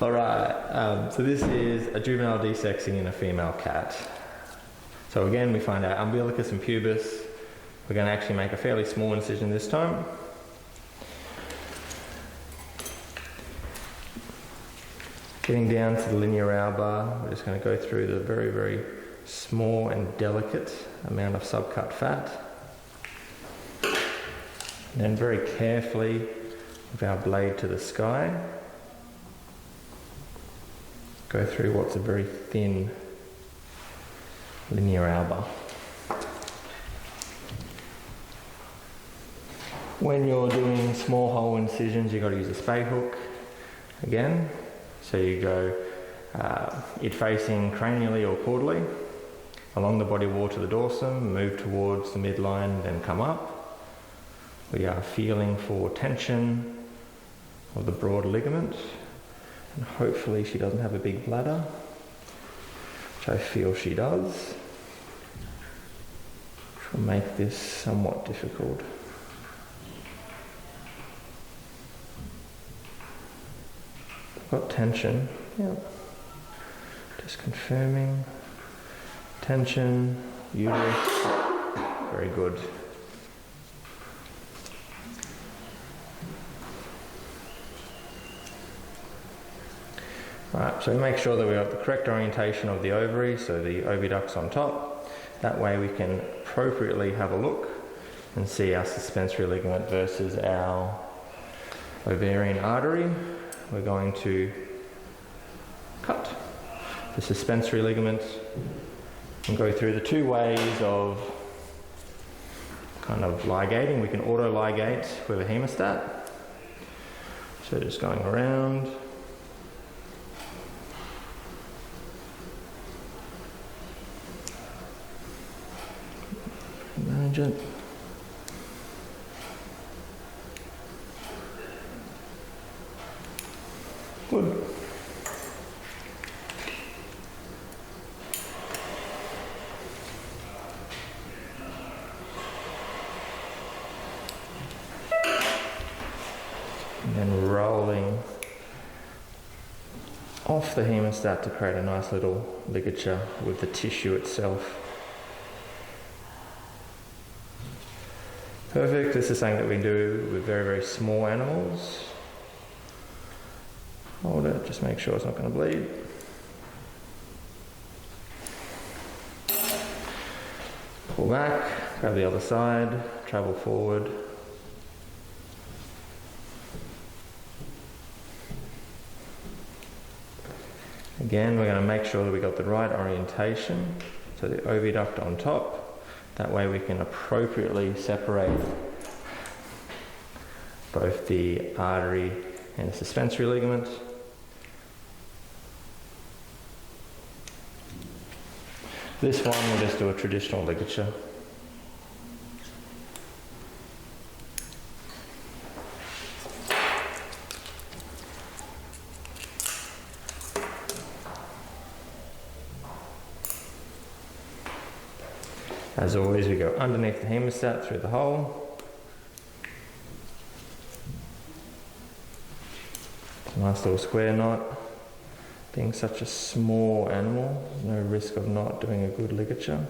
Alright, so this is a juvenile desexing in a female cat. So again, we find our umbilicus and pubis. We're going to actually make a fairly small incision this time. Getting down to the linea alba, we're just going to go through the very, very small and delicate amount of subcut fat. And then very carefully with our blade to the sky, go through what's a very thin linea alba. When you're doing small hole incisions, you've got to use a Spay hook again. So you go it facing cranially or caudally, along the body wall to the dorsum, move towards the midline, then come up. We are feeling for tension of the broad ligament, and hopefully she doesn't have a big bladder, which I feel she does, which will make this somewhat difficult. Got tension, yeah. Just confirming. Tension, uterus, very good. Right, so make sure that we have the correct orientation of the ovary, so the oviduct's on top. That way we can appropriately have a look and see our suspensory ligament versus our ovarian artery. We're going to cut the suspensory ligament and go through the two ways of kind of ligating. We can auto-ligate with a hemostat. So just going around. Manage it. Good. And then rolling off the hemostat to create a nice little ligature with the tissue itself. Perfect. This is something that we do with very, very small animals. Hold it, just make sure it's not going to bleed. Pull back, grab the other side, travel forward. Again, we're going to make sure that we got the right orientation, so the oviduct on top. That way we can appropriately separate both the artery and the suspensory ligament. This one we'll just do a traditional ligature. As always, we go underneath the hemostat through the hole. Nice little square knot. Being such a small animal, no risk of not doing a good ligature.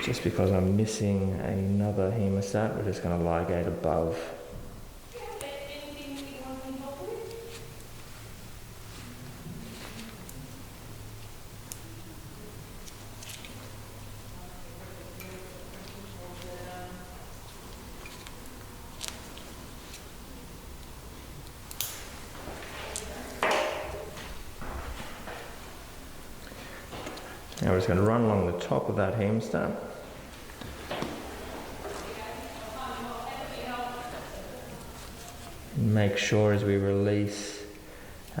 Just because I'm missing another hemostat, we're just going to ligate above. Now we're just going to run along the top of that hemostat. Make sure as we release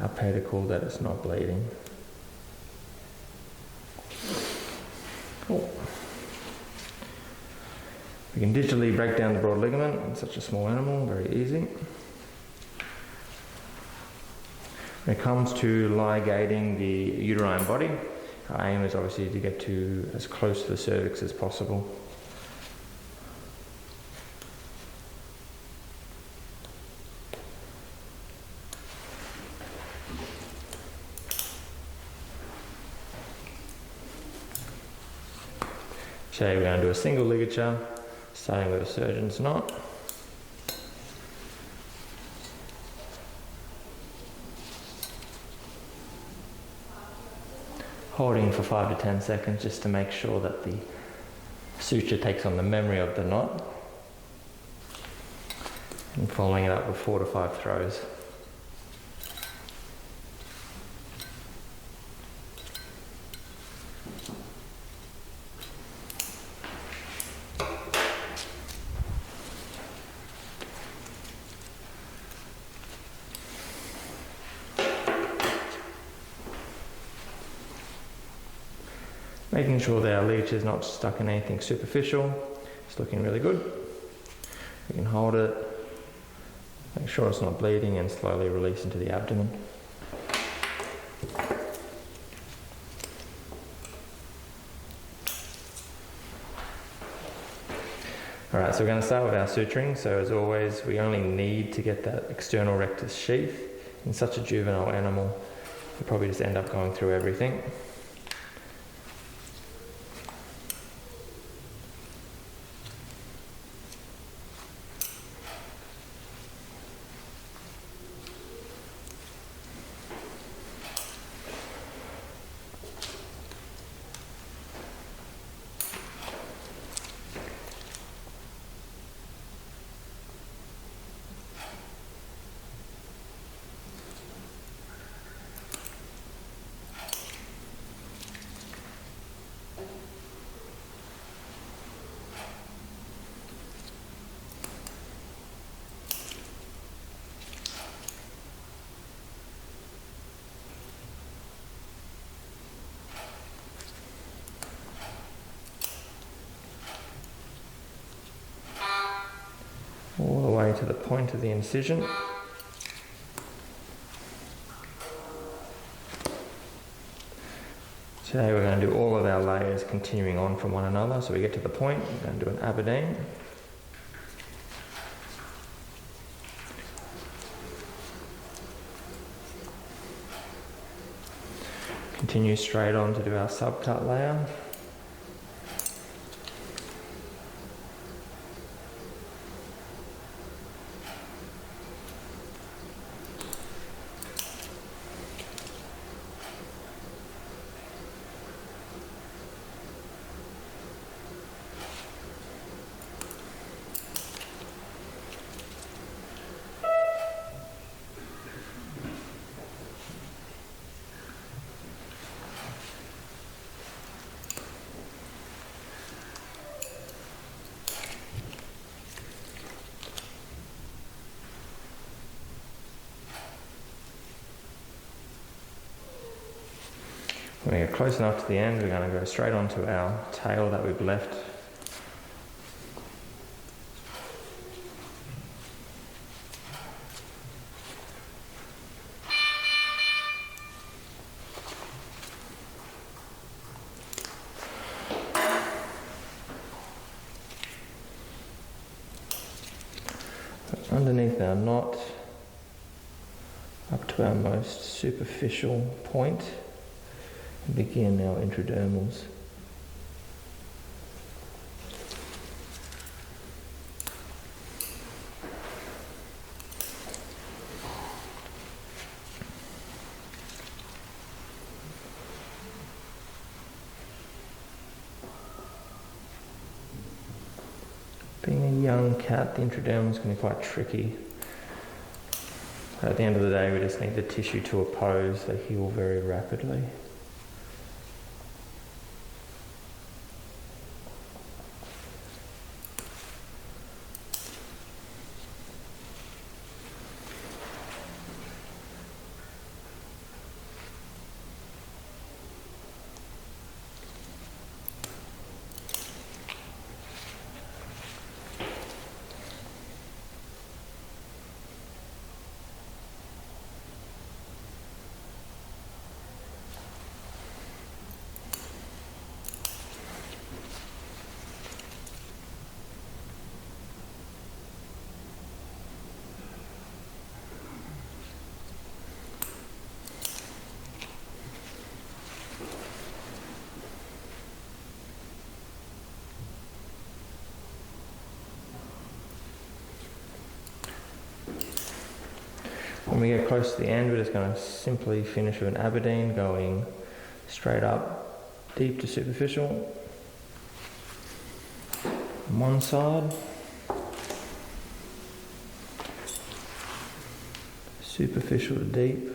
our pedicle that it's not bleeding. Cool. We can digitally break down the broad ligament in such a small animal, very easy. When it comes to ligating the uterine body, our aim is obviously to get to as close to the cervix as possible. Today we're going to do a single ligature, starting with a surgeon's knot. Holding for 5 to 10 seconds just to make sure that the suture takes on the memory of the knot. And following it up with 4 to 5 throws. Making sure that our ligature is not stuck in anything superficial. It's looking really good. We can hold it, make sure it's not bleeding, and slowly release into the abdomen. Alright, so we're going to start with our suturing. So as always, we only need to get that external rectus sheath. In such a juvenile animal, we probably just end up going through everything. All the way to the point of the incision. Today we're going to do all of our layers continuing on from one another. So we get to the point, we're going to do an Aberdeen. Continue straight on to do our subcut layer. When we get close enough to the end, we're going to go straight onto our tail that we've left. Underneath our knot, up to our most superficial point, and begin our intradermals. Being a young cat, the intradermal is going to be quite tricky. At the end of the day, we just need the tissue to oppose. They heal very rapidly. When we get close to the end, we're just going to simply finish with an Aberdeen, going straight up, deep to superficial. On one side. Superficial to deep.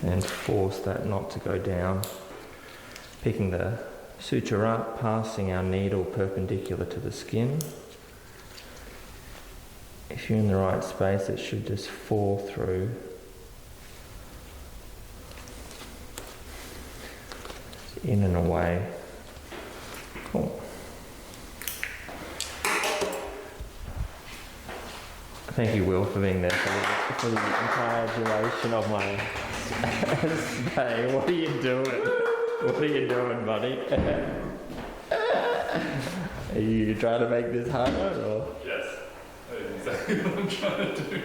And force that knot to go down, picking the suture up, passing our needle perpendicular to the skin. If you're in the right space, it should just fall through. In and away. Cool. Thank you, Will, for being there for the entire duration of my stay. What are you doing? What are you doing, buddy? Are you trying to make this harder, or? Yes, that is exactly what I'm trying to do.